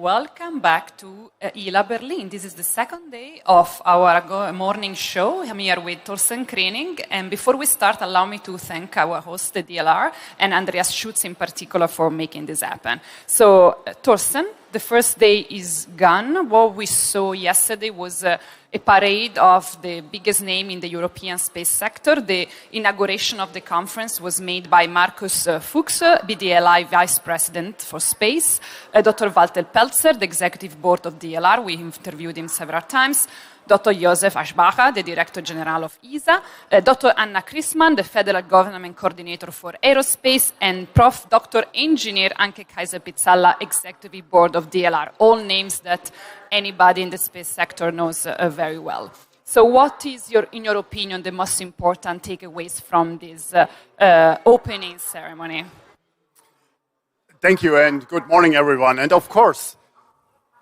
welcome back to ILA Berlin. This is the second day of our morning show. I'm here with Torsten Kriening, and before we start, allow me to thank our host, the DLR, and Andreas Schutz in particular for making this happen. So, Torsten, the first day is gone. What we saw yesterday was a parade of the biggest name in the European space sector. The inauguration of the conference was made by Markus Fuchs, BDLI Vice President for Space, Dr. Walter Pelzer, the Executive Board of DLR, we interviewed him several times, Dr. Josef Aschbacher, the Director General of ESA, Dr. Anna Christmann, the Federal Government Coordinator for Aerospace, and Prof. Dr. Engineer Anke Kaiser-Pizzalla, Executive Board of DLR, all names that anybody in the space sector knows very well. So what is, in your opinion, the most important takeaways from this opening ceremony? Thank you, and good morning, everyone. And of course,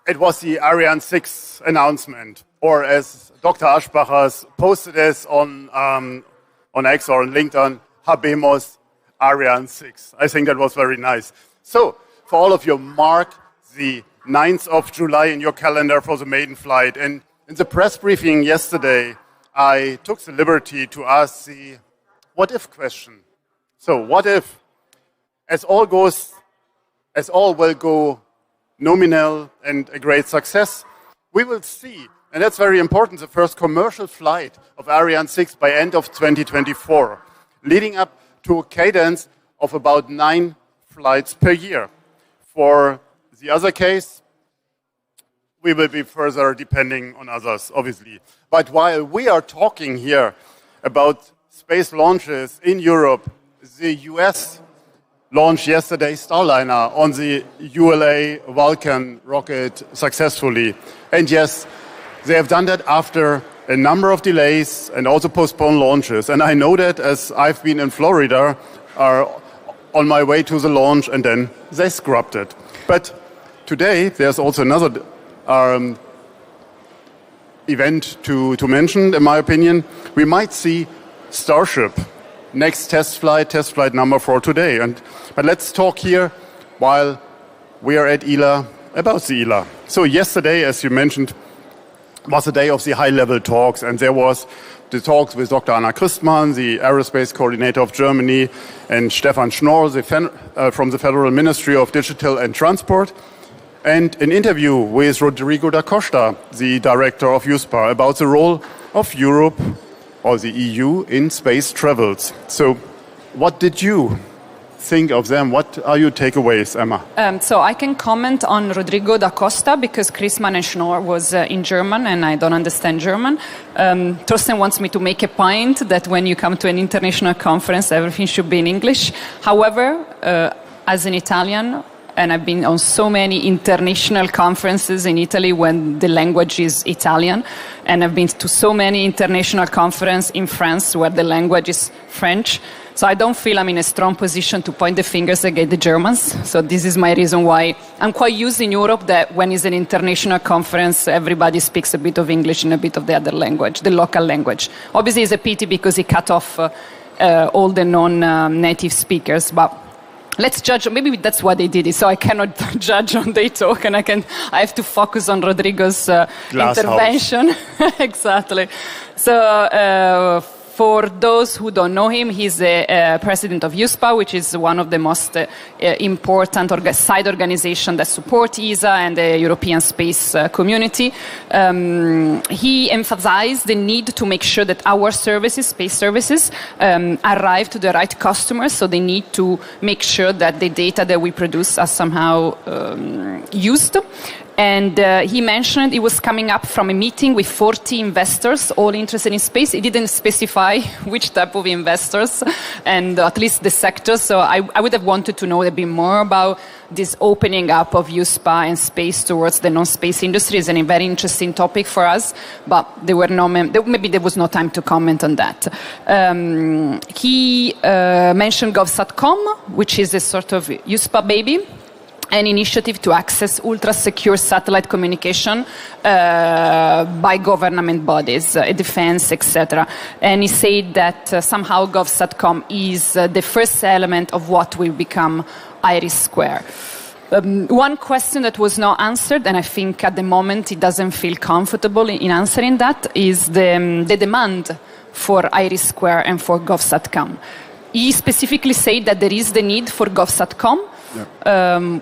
it was the Ariane 6 announcement, or as Dr. Aschbacher posted this on X or on LinkedIn, Habemos Ariane 6. I think that was very nice. So, for all of you, mark the 9th of July in your calendar for the maiden flight. And in the press briefing yesterday, I took the liberty to ask the what-if question. So, what if, as all will go nominal and a great success, we will see, and that's very important, the first commercial flight of Ariane 6 by end of 2024, leading up to a cadence of about 9 flights per year. For the other case, we will be further depending on others, obviously. But while we are talking here about space launches in Europe, the US launched yesterday Starliner on the ULA Vulcan rocket successfully. And yes, they have done that after a number of delays and also postponed launches. And I know that as I've been in Florida, on my way to the launch, and then they scrubbed it. But today, there's also another event to mention, in my opinion. We might see Starship, next test flight number 4 today. But let's talk here, while we are at ILA, about the ILA. So yesterday, as you mentioned, was the day of the high-level talks, and there was the talks with Dr. Anna Christmann, the Aerospace Coordinator of Germany, and Stefan Schnorr, from the Federal Ministry of Digital and Transport, and an interview with Rodrigo da Costa, the Director of USPA, about the role of Europe or the EU in space travels. So what did you think of them? What are your takeaways, Emma? So I can comment on Rodrigo da Costa because Christmann and Schnorr was in German and I don't understand German. Torsten wants me to make a point that when you come to an international conference, everything should be in English. However, as an Italian, and I've been on so many international conferences in Italy when the language is Italian, and I've been to so many international conferences in France where the language is French. So I don't feel I'm in a strong position to point the fingers against the Germans. So this is my reason why I'm quite used in Europe that when it's an international conference, everybody speaks a bit of English and a bit of the other language, the local language. Obviously, it's a pity because it cut off all the non-native speakers, but let's judge. Maybe that's why they did it. So I cannot judge on their talk, and I have to focus on Rodrigo's intervention. Exactly. So for those who don't know him, he's the president of USPA, which is one of the most important side organizations that support ESA and the European space community. He emphasized the need to make sure that our services, space services, arrive to the right customers. So they need to make sure that the data that we produce are somehow used. And he mentioned he was coming up from a meeting with 40 investors, all interested in space. He didn't specify which type of investors, and at least the sector. So I would have wanted to know a bit more about this opening up of USPA and space towards the non-space industry. Is a very interesting topic for us, but maybe there was no time to comment on that. He mentioned GovSatcom, which is a sort of USPA baby, an initiative to access ultra-secure satellite communication by government bodies, defense, etc. And he said that somehow GovSatcom is the first element of what will become IRIS2. One question that was not answered, and I think at the moment it doesn't feel comfortable in answering that, is the demand for IRIS² and for GovSatCom. He specifically said that there is the need for GovSatCom,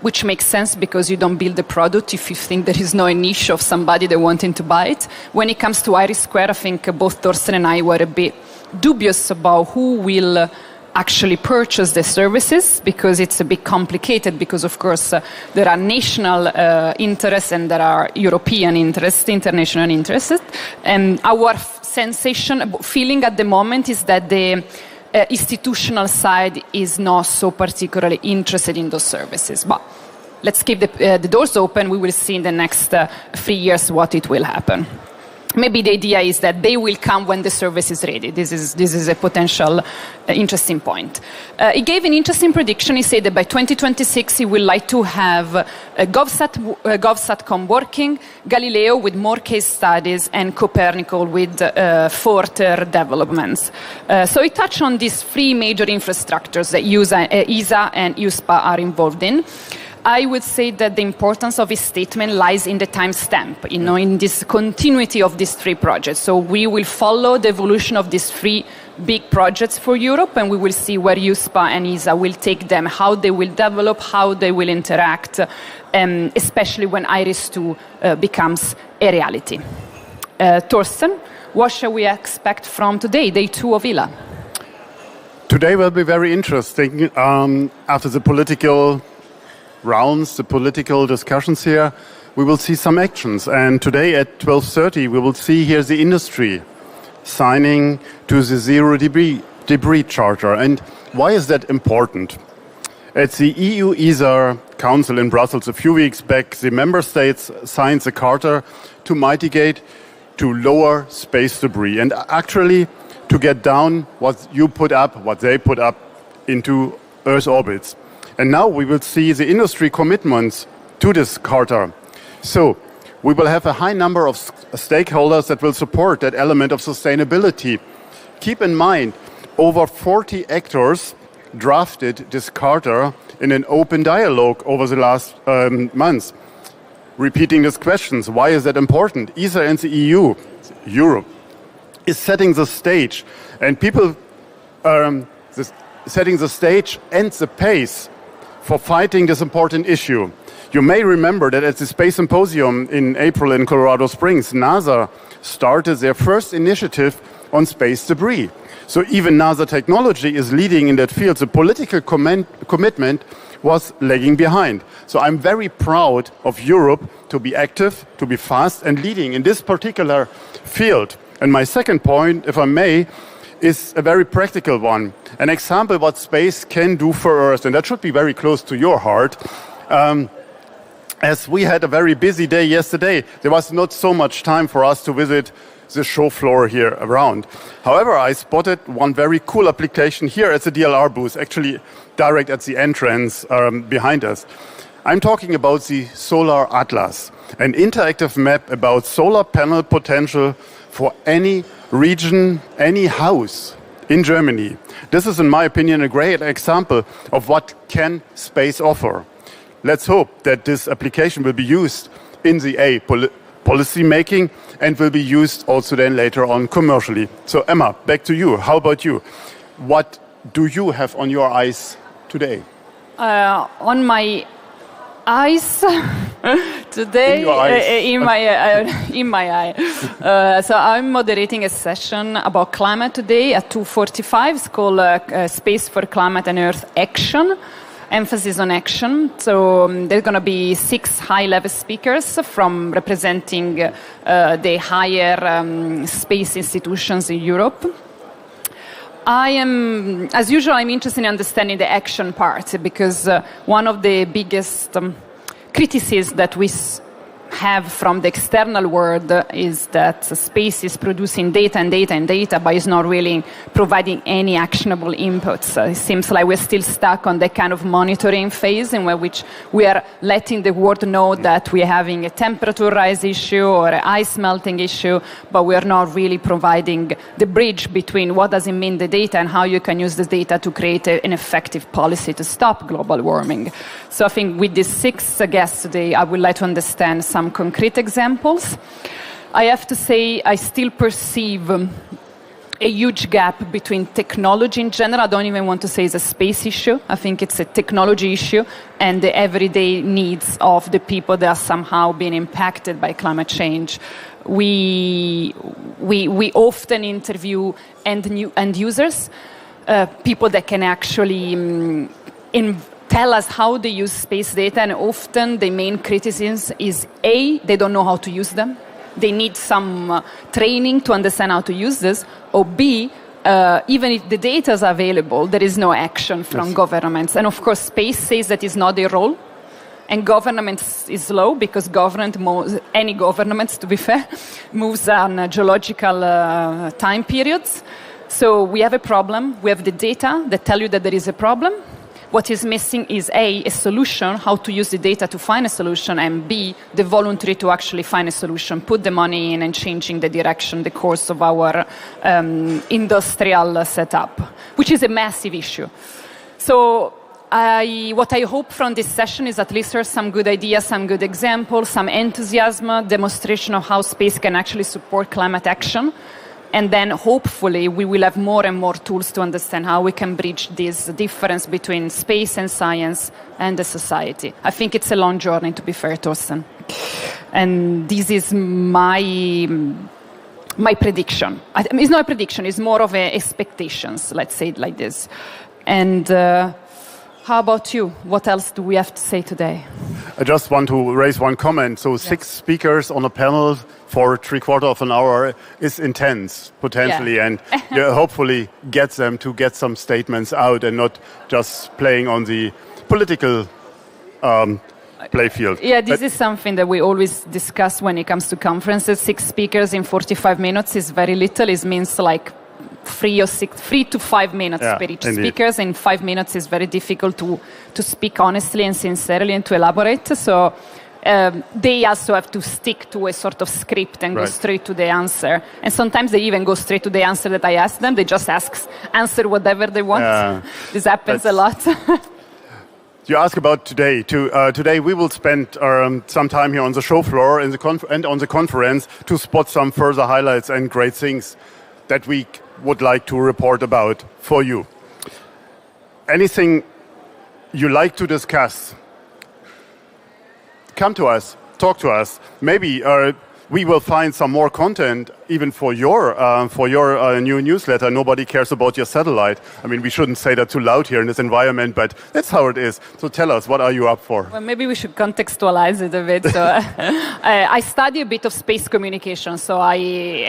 which makes sense because you don't build the product if you think there is no niche of somebody that wanting to buy it. When it comes to IRIS², I think both Torsten and I were a bit dubious about who will actually purchase the services, because it's a bit complicated, because of course there are national interests and there are European interests, international interests. And our feeling at the moment is that the institutional side is not so particularly interested in those services. But let's keep the doors open. We will see in the next 3 years what it will happen. Maybe the idea is that they will come when the service is ready. This is a potential interesting point. He gave an interesting prediction. He said that by 2026 he would like to have GovSatCom working, Galileo with more case studies, and Copernicus with further developments. So he touched on these 3 major infrastructures that ESA and USPA are involved in. I would say that the importance of his statement lies in the timestamp, in this continuity of these 3 projects. So we will follow the evolution of these 3 big projects for Europe, and we will see where USPA and ESA will take them, how they will develop, how they will interact, especially when IRIS² becomes a reality. Torsten, what shall we expect from today, day 2 of ILA? Today will be very interesting. After the political rounds, the political discussions here, we will see some actions. And today at 12:30 we will see here the industry signing to the Zero Debris Charter. And why is that important? At the EU ESA Council in Brussels a few weeks back, the member states signed the charter to mitigate, to lower space debris, and actually to get down what they put up into Earth's orbits. And now we will see the industry commitments to this charter. So we will have a high number of stakeholders that will support that element of sustainability. Keep in mind, over 40 actors drafted this charter in an open dialogue over the last months, repeating these questions. Why is that important? ESA and the EU, Europe, is setting the stage, and people setting the stage and the pace for fighting this important issue. You may remember that at the Space Symposium in April in Colorado Springs, NASA started their first initiative on space debris. So even NASA technology is leading in that field. The political commitment was lagging behind. So I'm very proud of Europe to be active, to be fast and leading in this particular field. And my second point, if I may, is a very practical one. An example what space can do for Earth, and that should be very close to your heart. As we had a very busy day yesterday, there was not so much time for us to visit the show floor here around. However, I spotted one very cool application here at the DLR booth, actually direct at the entrance behind us. I'm talking about the Solar Atlas, an interactive map about solar panel potential for any region, any house in Germany. This is, in my opinion, a great example of what can space offer. Let's hope that this application will be used in the policy making and will be used also then later on commercially. So Emma, back to you. How about you? What do you have on your eyes today? On my eyes today, in my eye. So I'm moderating a session about climate today at 2:45. It's called Space for Climate and Earth Action. Emphasis on action. So there's going to be 6 high-level speakers from representing the higher space institutions in Europe. As usual, I'm interested in understanding the action part, because one of the biggest criticisms that we have from the external world is that space is producing data and data and data, but is not really providing any actionable inputs. It seems like we're still stuck on that kind of monitoring phase in which we are letting the world know that we're having a temperature rise issue or an ice melting issue, but we are not really providing the bridge between what does it mean the data and how you can use the data to create an effective policy to stop global warming. So I think with these 6 guests today, I would like to understand some concrete examples. I have to say I still perceive a huge gap between technology in general. I don't even want to say it's a space issue. I think it's a technology issue and the everyday needs of the people that are somehow being impacted by climate change. We often interview end users, people that can actually tell us how they use space data, and often the main criticism is A, they don't know how to use them. They need some training to understand how to use this, or B, even if the data is available, there is no action from governments. And of course, space says that it's not their role, and government is slow because any government, to be fair, moves on geological time periods. So we have a problem. We have the data that tell you that there is a problem. What is missing is A, solution, how to use the data to find a solution, and B, the voluntary to actually find a solution, put the money in and changing the direction, the course of our industrial setup, which is a massive issue. So what I hope from this session is at least there's some good ideas, some good examples, some enthusiasm, demonstration of how space can actually support climate action. And then hopefully we will have more and more tools to understand how we can bridge this difference between space and science and the society. I think it's a long journey, to be fair, Torsten. And this is my prediction. It's not a prediction, it's more of expectations, let's say it like this. And how about you? What else do we have to say today? I just want to raise one comment. So 6 speakers on a panel for 3/4 of an hour is intense, potentially, and hopefully gets them to get some statements out and not just playing on the political playfield. Yeah, this is something that we always discuss when it comes to conferences. 6 speakers in 45 minutes is very little. It means like 3 to 5 minutes per each speaker. In 5 minutes is very difficult to speak honestly and sincerely and to elaborate. So they also have to stick to a sort of script and go straight to the answer. And sometimes they even go straight to the answer that I ask them. They just answer whatever they want. This happens a lot. You ask about today. Today we will spend some time here on the show floor and on the conference to spot some further highlights and great things that we would like to report about for you. Anything you like to discuss, come to us, talk to us. Maybe we will find some more content even for your new newsletter. Nobody cares about your satellite. I mean, we shouldn't say that too loud here in this environment, but that's how it is. So tell us, what are you up for? Well, maybe we should contextualize it a bit. So, I study a bit of space communication, so I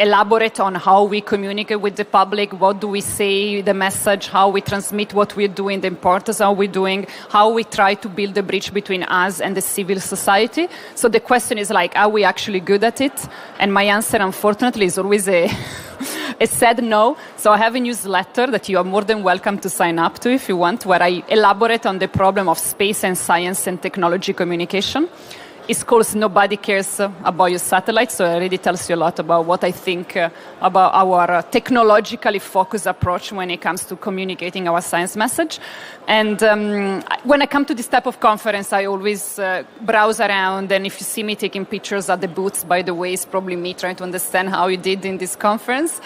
elaborate on how we communicate with the public, what do we say, the message, how we transmit what we're doing, the importance of what we're doing, how we try to build a bridge between us and the civil society. So the question is like, are we actually good at it? And my answer, unfortunately, is always a sad no. So I have a newsletter that you are more than welcome to sign up to if you want, where I elaborate on the problem of space and science and technology communication. It's called Nobody Cares About Your Satellite, so it already tells you a lot about what I think about our technologically focused approach when it comes to communicating our science message. And when I come to this type of conference, I always browse around, and if you see me taking pictures at the booths, by the way, it's probably me trying to understand how you did in this conference.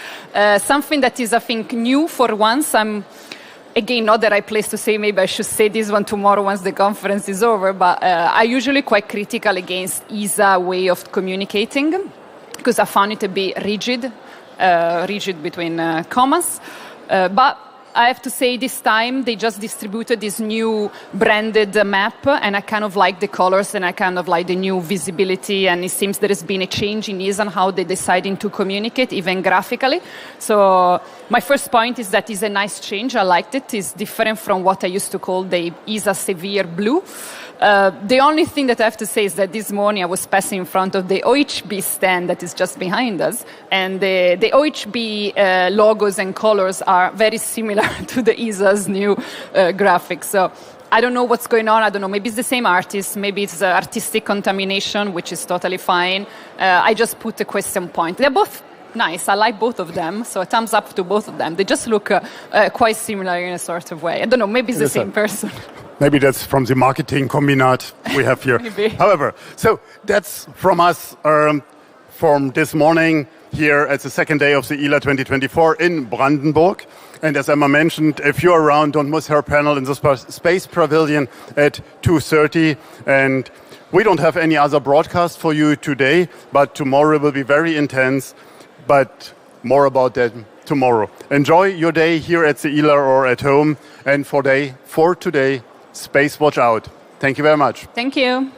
Something that is, I think, new for once. Again, not the right place to say, maybe I should say this one tomorrow once the conference is over, but I'm usually quite critical against ESA way of communicating, because I found it to be rigid between commas. But I have to say this time they just distributed this new branded map, and I kind of like the colors and I kind of like the new visibility, and it seems there has been a change in ESA and how they're deciding to communicate, even graphically. So my first point is that it's a nice change. I liked it. It's different from what I used to call the ESA Severe Blue. The only thing that I have to say is that this morning I was passing in front of the OHB stand that is just behind us, and the OHB logos and colors are very similar to the ESA's new graphics. So I don't know what's going on. I don't know. Maybe it's the same artist. Maybe it's artistic contamination, which is totally fine. I just put a question point. They're both nice. I like both of them. So a thumbs up to both of them. They just look quite similar in a sort of way. I don't know. Maybe it's the same person. Maybe that's from the marketing combinat we have here. However, so that's from us from this morning here at the second day of the ILA 2024 in Brandenburg. And as Emma mentioned, if you're around, don't miss her panel in the Space Pavilion at 2:30. And we don't have any other broadcast for you today, but tomorrow will be very intense. But more about that tomorrow. Enjoy your day here at the ILA or at home. And for today, SpaceWatch out. Thank you very much. Thank you.